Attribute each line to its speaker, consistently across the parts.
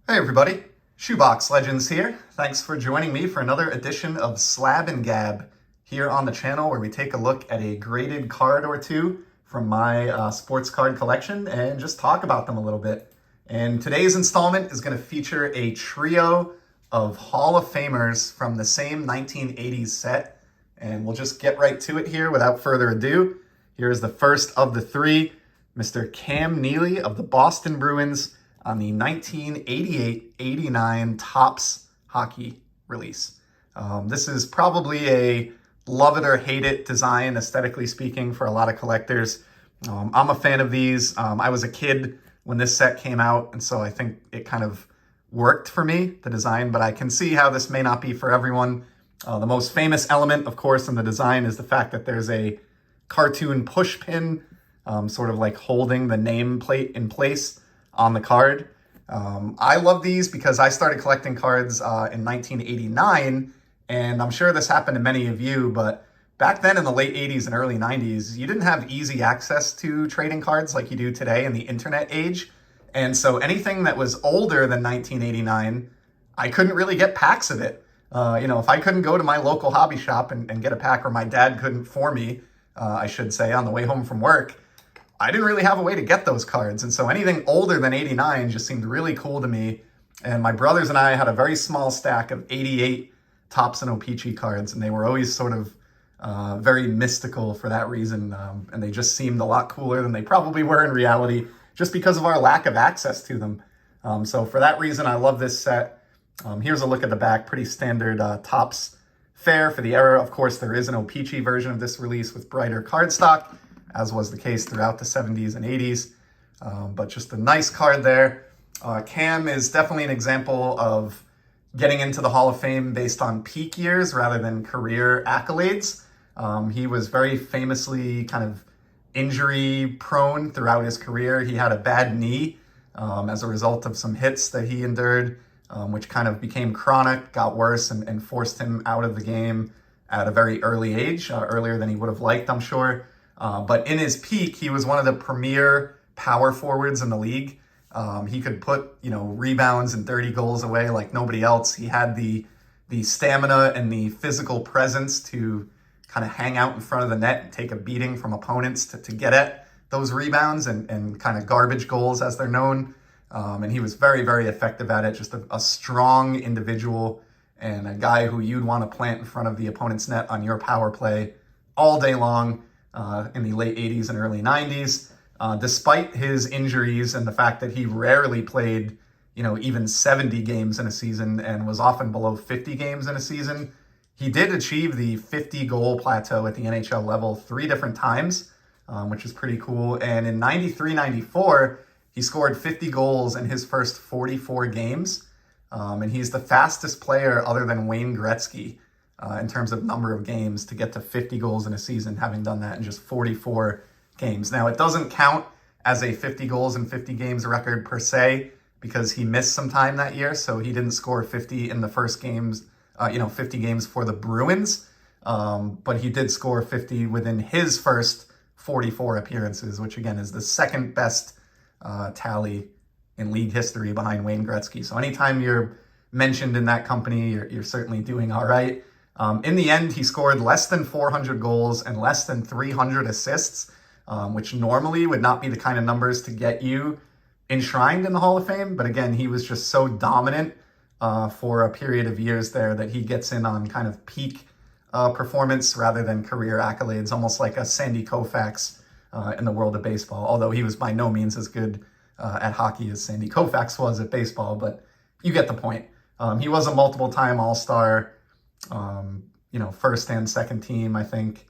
Speaker 1: Hey everybody, Shoebox Legends here. Thanks for joining me for another edition of Slab and Gab here on the channel where we take a look at a graded card or two from my sports card collection and just talk about them a little bit. And today's installment is going to feature a trio of Hall of Famers from the same 1980s set. And we'll just get right to it here without further ado. Here's the first of the three, Mr. Cam Neely of the Boston Bruins, on the 1988-89 Topps hockey release. This is probably a love it or hate it design, aesthetically speaking, for a lot of collectors. I'm a fan of these. I was a kid when this set came out, and so I think it kind of worked for me, the design, but I can see how this may not be for everyone. The most famous element, of course, in the design is the fact that there's a cartoon push pin, sort of like holding the nameplate in place on the card. I love these because I started collecting cards in 1989, and I'm sure this happened to many of you, but back then in the late 80s and early 90s, you didn't have easy access to trading cards like you do today in the internet age. And so anything that was older than 1989, I couldn't really get packs of it. If I couldn't go to my local hobby shop and get a pack, or my dad couldn't for me, I should say, on the way home from work, I didn't really have a way to get those cards. And so anything older than 89 just seemed really cool to me. And my brothers and I had a very small stack of 88 Topps and O-Pee-Chee cards, and they were always sort of very mystical for that reason. And they just seemed a lot cooler than they probably were in reality, just because of our lack of access to them. So for that reason, I love this set. Here's a look at the back, pretty standard Topps fare for the era. Of course, there is an O-Pee-Chee version of this release with brighter cardstock, as was the case throughout the 70s and 80s. But just a nice card there. Cam is definitely an example of getting into the Hall of Fame based on peak years rather than career accolades. He was very famously kind of injury prone throughout his career. He had a bad knee as a result of some hits that he endured, which kind of became chronic, got worse, and forced him out of the game at a very early age, earlier than he would have liked, I'm sure. But in his peak, he was one of the premier power forwards in the league. He could put, rebounds and dirty goals away like nobody else. He had the stamina and the physical presence to kind of hang out in front of the net and take a beating from opponents to get at those rebounds and kind of garbage goals, as they're known. And he was very, very effective at it. Just a strong individual and a guy who you'd want to plant in front of the opponent's net on your power play all day long. In the late 80s and early 90s, despite his injuries and the fact that he rarely played, even 70 games in a season and was often below 50 games in a season, he did achieve the 50-goal plateau at the NHL level 3 different times, which is pretty cool. And in 93-94, he scored 50 goals in his first 44 games, and he's the fastest player other than Wayne Gretzky in terms of number of games to get to 50 goals in a season, having done that in just 44 games. Now, it doesn't count as a 50 goals in 50 games record per se, because he missed some time that year, so he didn't score 50 in the first games, 50 games for the Bruins, but he did score 50 within his first 44 appearances, which again is the second best tally in league history behind Wayne Gretzky. So anytime you're mentioned in that company, you're certainly doing all right. In the end, he scored less than 400 goals and less than 300 assists, which normally would not be the kind of numbers to get you enshrined in the Hall of Fame. But again, he was just so dominant for a period of years there that he gets in on kind of peak performance rather than career accolades, almost like a Sandy Koufax in the world of baseball, although he was by no means as good at hockey as Sandy Koufax was at baseball, but you get the point. He was a multiple-time All-Star, first and second team, I think,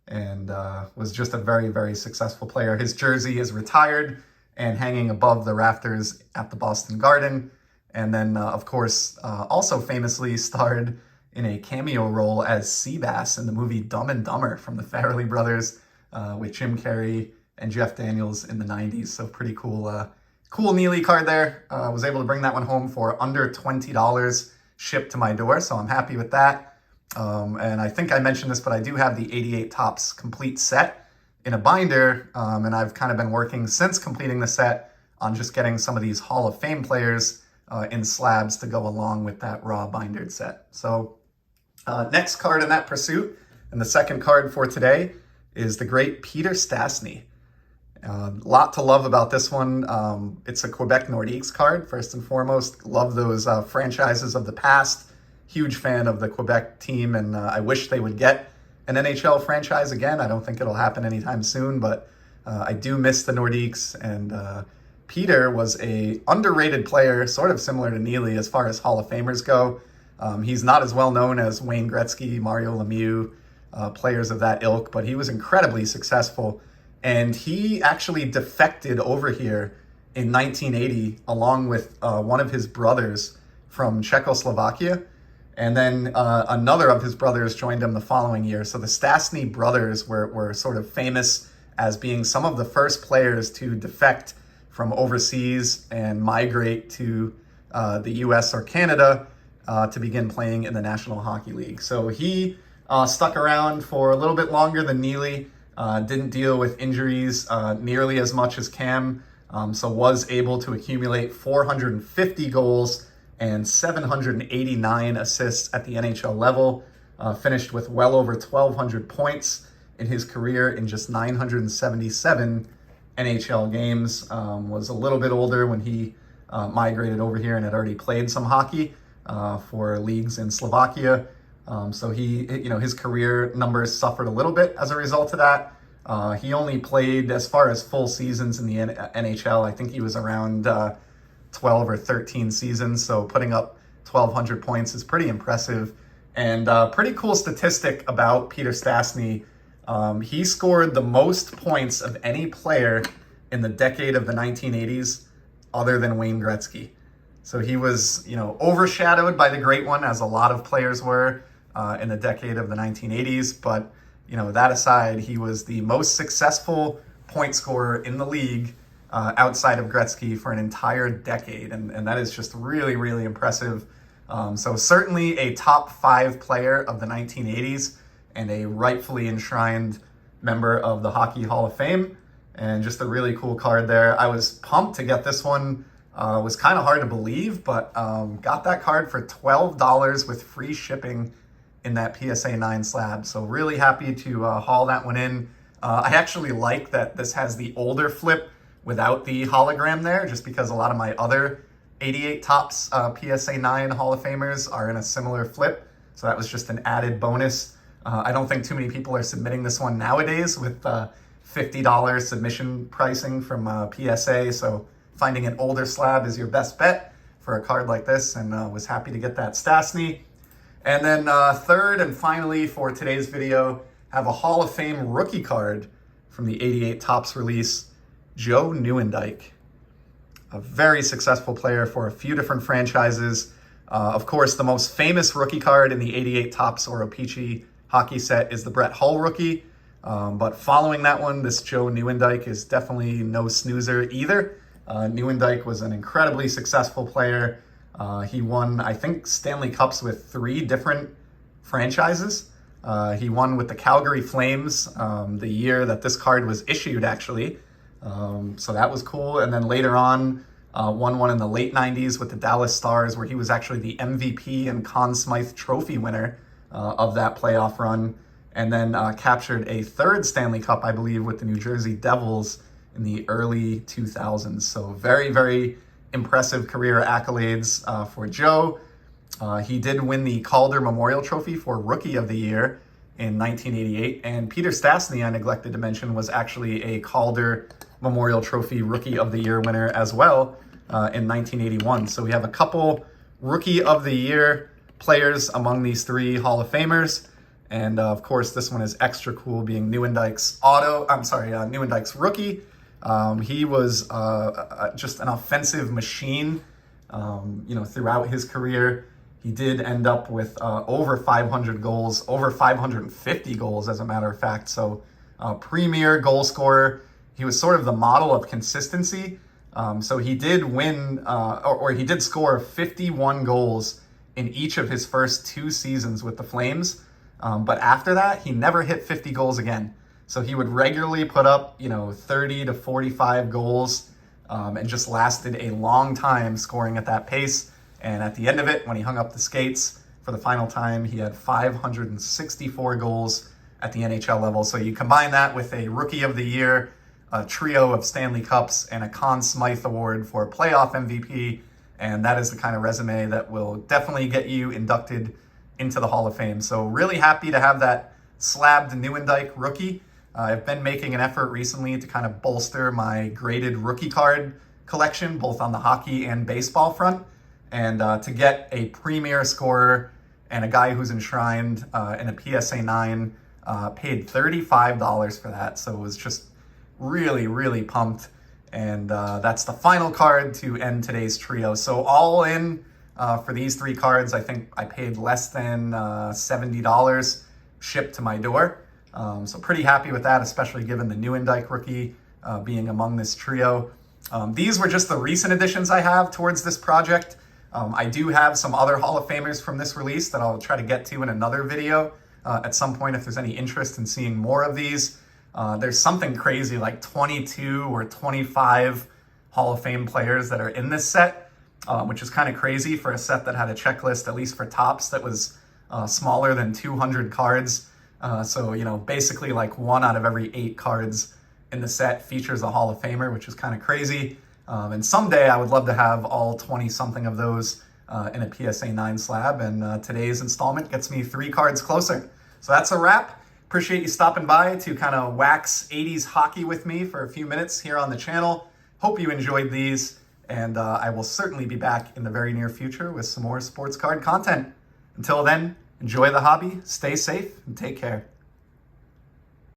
Speaker 1: and was just a very, very successful player. His jersey is retired and hanging above the rafters at the Boston Garden. And then, of course, also famously starred in a cameo role as Seabass in the movie Dumb and Dumber from the Farrelly brothers with Jim Carrey and Jeff Daniels in the 90s. So pretty cool, cool Neely card there. I was able to bring that one home for under $20 shipped to my door, so I'm happy with that. And I think I mentioned this, but I do have the 88 Topps complete set in a binder, and I've kind of been working since completing the set on just getting some of these Hall of Fame players in slabs to go along with that raw bindered set. So next card in that pursuit, and the second card for today, is the great Peter Stastny. A lot to love about this one. It's a Quebec Nordiques card, first and foremost. Love those franchises of the past. Huge fan of the Quebec team, and I wish they would get an NHL franchise again. I don't think it'll happen anytime soon, but I do miss the Nordiques, and Peter was a underrated player, sort of similar to Neely as far as Hall of Famers go. He's not as well known as Wayne Gretzky, Mario Lemieux, players of that ilk, but he was incredibly successful. And he actually defected over here in 1980 along with one of his brothers from Czechoslovakia. And then another of his brothers joined him the following year. So the Stastny brothers were sort of famous as being some of the first players to defect from overseas and migrate to the US or Canada to begin playing in the National Hockey League. So he stuck around for a little bit longer than Neely, didn't deal with injuries nearly as much as Cam, so was able to accumulate 450 goals and 789 assists at the NHL level, finished with well over 1,200 points in his career in just 977 NHL games. Was a little bit older when he migrated over here and had already played some hockey for leagues in Slovakia. So his career numbers suffered a little bit as a result of that. He only played, as far as full seasons in the NHL, I think he was around 12 or 13 seasons. So putting up 1,200 points is pretty impressive. And pretty cool statistic about Peter Stastny. He scored the most points of any player in the decade of the 1980s other than Wayne Gretzky. So he was, overshadowed by the great one, as a lot of players were in the decade of the 1980s. But, that aside, he was the most successful point scorer in the league outside of Gretzky for an entire decade. And that is just really, really impressive. So certainly a top 5 player of the 1980s and a rightfully enshrined member of the Hockey Hall of Fame. And just a really cool card there. I was pumped to get this one. Was kind of hard to believe, but got that card for $12 with free shipping in that PSA 9 slab. So really happy to haul that one in. I actually like that this has the older flip without the hologram there, just because a lot of my other 88 Topps PSA 9 Hall of Famers are in a similar flip. So that was just an added bonus. I don't think too many people are submitting this one nowadays with $50 submission pricing from PSA. So finding an older slab is your best bet for a card like this, and was happy to get that Stastny. And then third and finally for today's video, have a Hall of Fame rookie card from the 88 Topps release, Joe Nieuwendyk. A very successful player for a few different franchises. Of course, the most famous rookie card in the 88 Topps Oro-Peachy hockey set is the Brett Hull rookie. But following that one, this Joe Nieuwendyk is definitely no snoozer either. Nieuwendyk was an incredibly successful player. He won, I think, Stanley Cups with 3 different franchises. He won with the Calgary Flames the year that this card was issued, actually. So that was cool. And then later on, won one in the late 90s with the Dallas Stars, where he was actually the MVP and Conn Smythe Trophy winner of that playoff run. And then captured a 3rd Stanley Cup, I believe, with the New Jersey Devils in the early 2000s. So very, very impressive career accolades for Joe. He did win the Calder Memorial Trophy for Rookie of the Year in 1988. And Peter Stastny, I neglected to mention, was actually a Calder Memorial Trophy Rookie of the Year winner as well in 1981. So we have a couple Rookie of the Year players among these 3 Hall of Famers. And of course, this one is extra cool, being Nieuwendyk's Nieuwendyk's rookie. He was just an offensive machine, throughout his career. He did end up with over 500 goals, over 550 goals, as a matter of fact. So premier goal scorer. He was sort of the model of consistency. So he did win, or he did score 51 goals in each of his first 2 seasons with the Flames. But after that, he never hit 50 goals again. So he would regularly put up, 30 to 45 goals and just lasted a long time scoring at that pace. And at the end of it, when he hung up the skates for the final time, he had 564 goals at the NHL level. So you combine that with a Rookie of the Year, a trio of Stanley Cups, and a Conn Smythe Award for playoff MVP, and that is the kind of resume that will definitely get you inducted into the Hall of Fame. So really happy to have that slabbed Nieuwendyk rookie. I've been making an effort recently to kind of bolster my graded rookie card collection, both on the hockey and baseball front, and to get a premier scorer and a guy who's enshrined in a PSA 9, paid $35 for that. So it was just really, really pumped. And that's the final card to end today's trio. So all in for these three cards, I think I paid less than $70 shipped to my door. So pretty happy with that, especially given the Nieuwendyk rookie being among this trio. These were just the recent additions I have towards this project. I do have some other Hall of Famers from this release that I'll try to get to in another video at some point if there's any interest in seeing more of these. There's something crazy like 22 or 25 Hall of Fame players that are in this set, which is kind of crazy for a set that had a checklist, at least for tops, that was smaller than 200 cards. So, you know, basically like 1 out of every 8 cards in the set features a Hall of Famer, which is kind of crazy. And someday I would love to have all 20-something of those in a PSA 9 slab, and today's installment gets me 3 cards closer. So that's a wrap. Appreciate you stopping by to kind of wax 80s hockey with me for a few minutes here on the channel. Hope you enjoyed these, and I will certainly be back in the very near future with some more sports card content. Until then, enjoy the hobby, stay safe, and take care.